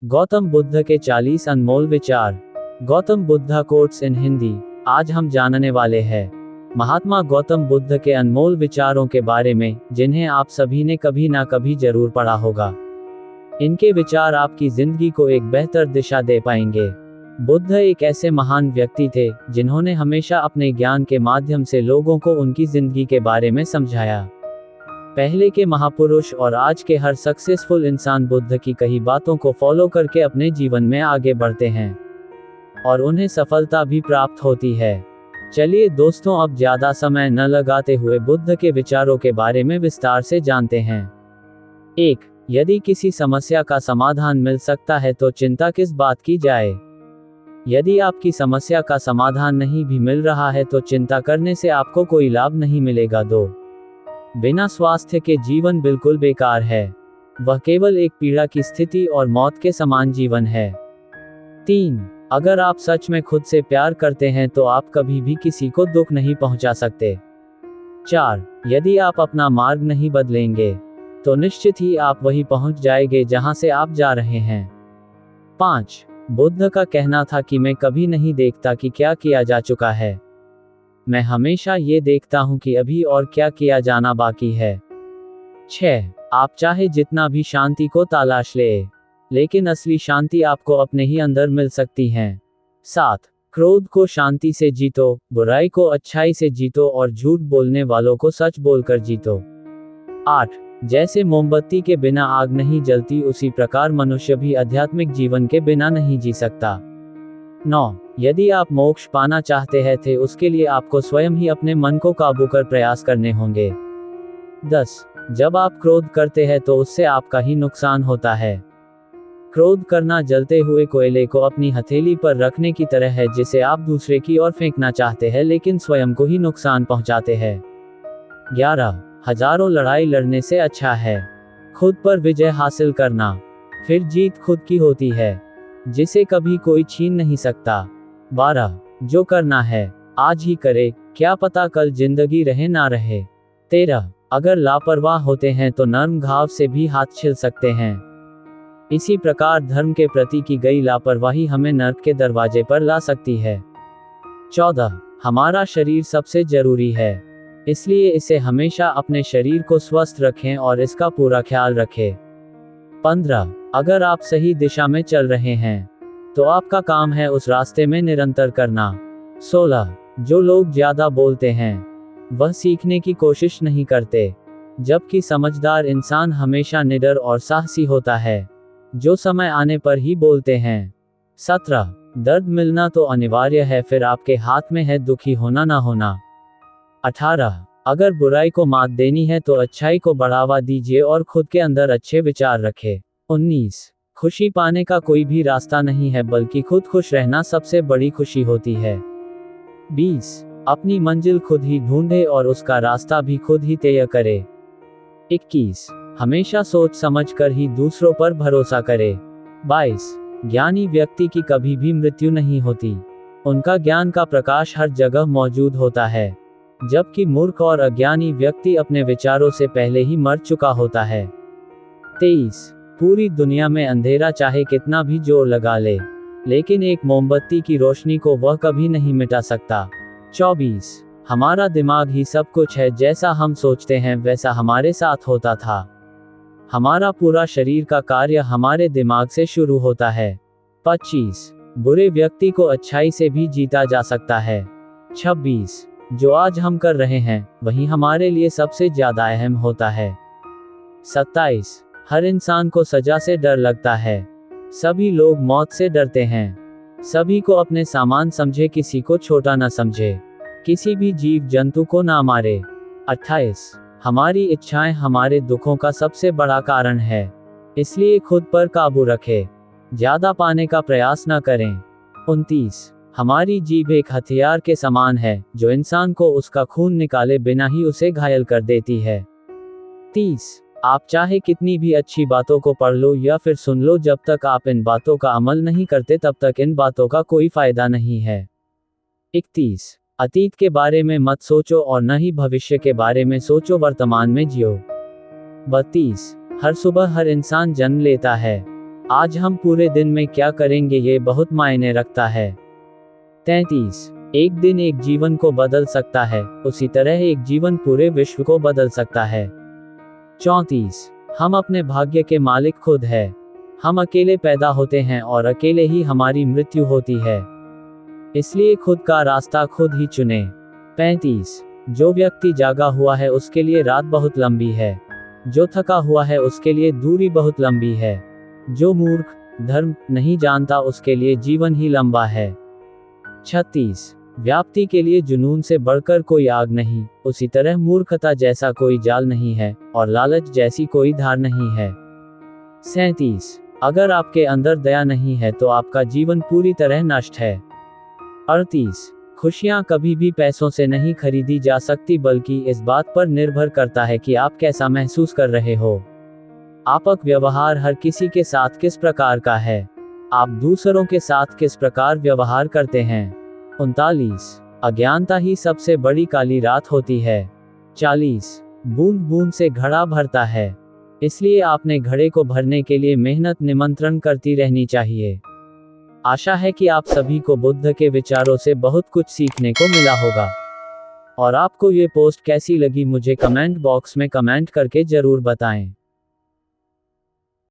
गौतम बुद्ध के 40 अनमोल विचार। Gautam Buddha quotes in Hindi. आज हम जानने वाले हैं महात्मा गौतम बुद्ध के अनमोल विचारों के बारे में, जिन्हें आप सभी ने कभी ना कभी जरूर पढ़ा होगा। इनके विचार आपकी जिंदगी को एक बेहतर दिशा दे पाएंगे। बुद्ध एक ऐसे महान व्यक्ति थे जिन्होंने हमेशा अपने ज्ञान के माध्यम से लोगों को उनकी जिंदगी के बारे में समझाया। पहले के महापुरुष और आज के हर सक्सेसफुल इंसान बुद्ध की कही बातों को फॉलो करके अपने जीवन में आगे बढ़ते हैं और उन्हें सफलता भी प्राप्त होती है। चलिए दोस्तों, अब ज्यादा समय न लगाते हुए बुद्ध के विचारों के बारे में विस्तार से जानते हैं। 1. यदि किसी समस्या का समाधान मिल सकता है तो चिंता किस बात की जाए। यदि आपकी समस्या का समाधान नहीं भी मिल रहा है तो चिंता करने से आपको कोई लाभ नहीं मिलेगा। 2. बिना स्वास्थ्य के जीवन बिल्कुल बेकार है, वह केवल एक पीड़ा की स्थिति और मौत के समान जीवन है। 3. अगर आप सच में खुद से प्यार करते हैं तो आप कभी भी किसी को दुख नहीं पहुंचा सकते। 4. यदि आप अपना मार्ग नहीं बदलेंगे तो निश्चित ही आप वहीं पहुंच जाएंगे जहां से आप जा रहे हैं। 5. बुद्ध का कहना था कि मैं कभी नहीं देखता कि क्या किया जा चुका है, मैं हमेशा ये देखता हूं कि अभी और क्या किया जाना बाकी है। 6. आप चाहे जितना भी शांति को तलाश ले, लेकिन असली शांति आपको अपने ही अंदर मिल सकती है। 7. क्रोध को शांति से जीतो, बुराई को अच्छाई से जीतो और झूठ बोलने वालों को सच बोलकर जीतो। 8. जैसे मोमबत्ती के बिना आग नहीं जलती, उसी प्रकार मनुष्य भी आध्यात्मिक जीवन के बिना नहीं जी सकता। 9. यदि आप मोक्ष पाना चाहते हैं तो उसके लिए आपको स्वयं ही अपने मन को काबू कर प्रयास करने होंगे। 10. जब आप क्रोध करते हैं तो उससे आपका ही नुकसान होता है। क्रोध करना जलते हुए कोयले को अपनी हथेली पर रखने की तरह है, जिसे आप दूसरे की ओर फेंकना चाहते हैं लेकिन स्वयं को ही नुकसान पहुंचाते हैं। 11. हजारों लड़ाई लड़ने से अच्छा है खुद पर विजय हासिल करना, फिर जीत खुद की होती है जिसे कभी कोई छीन नहीं सकता। 12. जो करना है आज ही करे, क्या पता कल जिंदगी रहे ना रहे। 13. अगर लापरवाह होते हैं तो नर्म घाव से भी हाथ छिल सकते हैं। इसी प्रकार धर्म के प्रति की गई लापरवाही हमें नर्क के दरवाजे पर ला सकती है। 14. हमारा शरीर सबसे जरूरी है, इसलिए इसे हमेशा अपने शरीर को स्वस्थ रखें और इसका पूरा ख्याल रखें। 15. अगर आप सही दिशा में चल रहे हैं तो आपका काम है उस रास्ते में निरंतर करना। 16. जो लोग ज्यादा बोलते हैं वह सीखने की कोशिश नहीं करते, जबकि समझदार इंसान हमेशा निडर और साहसी होता है, जो समय आने पर ही बोलते हैं। 17. दर्द मिलना तो अनिवार्य है, फिर आपके हाथ में है दुखी होना ना होना। 18. अगर बुराई को मात देनी है तो अच्छाई को बढ़ावा दीजिए और खुद के अंदर अच्छे विचार रखें। 19. खुशी पाने का कोई भी रास्ता नहीं है, बल्कि खुद खुश रहना सबसे बड़ी खुशी होती है। 20. अपनी मंजिल खुद ही ढूंढे और उसका रास्ता भी खुद ही तय करे। 21. हमेशा सोच समझ कर ही दूसरों पर भरोसा करे। 22. ज्ञानी व्यक्ति की कभी भी मृत्यु नहीं होती, उनका ज्ञान का प्रकाश हर जगह मौजूद होता है, जबकि मूर्ख और अज्ञानी व्यक्ति अपने विचारों से पहले ही मर चुका होता है। 23. पूरी दुनिया में अंधेरा चाहे कितना भी जोर लगा ले, लेकिन एक मोमबत्ती की रोशनी को वह कभी नहीं मिटा सकता। 24. हमारा दिमाग ही सब कुछ है, जैसा हम सोचते हैं वैसा हमारे साथ होता था। हमारा पूरा शरीर का कार्य हमारे दिमाग से शुरू होता है। 25. बुरे व्यक्ति को अच्छाई से भी जीता जा सकता है। 26. जो आज हम कर रहे हैं वही हमारे लिए सबसे ज्यादा अहम होता है। 27. हर इंसान को सजा से डर लगता है, सभी लोग मौत से डरते हैं। सभी को अपने सामान समझे, किसी को छोटा न समझे, किसी भी जीव जंतु को ना मारे। 28. हमारी इच्छाएं हमारे दुखों का सबसे बड़ा कारण है, इसलिए खुद पर काबू रखें, ज्यादा पाने का प्रयास न करें। 29. हमारी जीभ एक हथियार के समान है, जो इंसान को उसका खून निकाले बिना ही उसे घायल कर देती है। 30. आप चाहे कितनी भी अच्छी बातों को पढ़ लो या फिर सुन लो, जब तक आप इन बातों का अमल नहीं करते तब तक इन बातों का कोई फायदा नहीं है। 31. अतीत के बारे में मत सोचो और न ही भविष्य के बारे में सोचो, वर्तमान में जियो। 32. हर सुबह हर इंसान जन्म लेता है, आज हम पूरे दिन में क्या करेंगे ये बहुत मायने रखता है। 33। एक दिन एक जीवन को बदल सकता है, उसी तरह एक जीवन पूरे विश्व को बदल सकता है। 34। हम अपने भाग्य के मालिक खुद है। हम अकेले पैदा होते हैं और अकेले ही हमारी मृत्यु होती है, इसलिए खुद का रास्ता खुद ही चुने। 35। जो व्यक्ति जागा हुआ है उसके लिए रात बहुत लंबी है, जो थका हुआ है उसके लिए दूरी बहुत लंबी है, जो मूर्ख धर्म नहीं जानता उसके लिए जीवन ही लंबा है। 36। व्याप्ति के लिए जुनून से बढ़कर कोई आग नहीं, उसी तरह मूर्खता जैसा कोई जाल नहीं है और लालच जैसी कोई धार नहीं है। 37। अगर आपके अंदर दया नहीं है तो आपका जीवन पूरी तरह नष्ट है। 38। खुशियां कभी भी पैसों से नहीं खरीदी जा सकती, बल्कि इस बात पर निर्भर करता है कि आप कैसा महसूस कर रहे हो। आपका व्यवहार हर किसी के साथ किस प्रकार का है, आप दूसरों के साथ किस प्रकार व्यवहार करते हैं। 39। अज्ञानता ही सबसे बड़ी काली रात होती है। 40। बूंद बूंद से घड़ा भरता है, इसलिए आपने घड़े को भरने के लिए मेहनत निमंत्रण करती रहनी चाहिए। आशा है कि आप सभी को बुद्ध के विचारों से बहुत कुछ सीखने को मिला होगा। और आपको ये पोस्ट कैसी लगी मुझे कमेंट बॉक्स में कमेंट करके जरूर बताएं।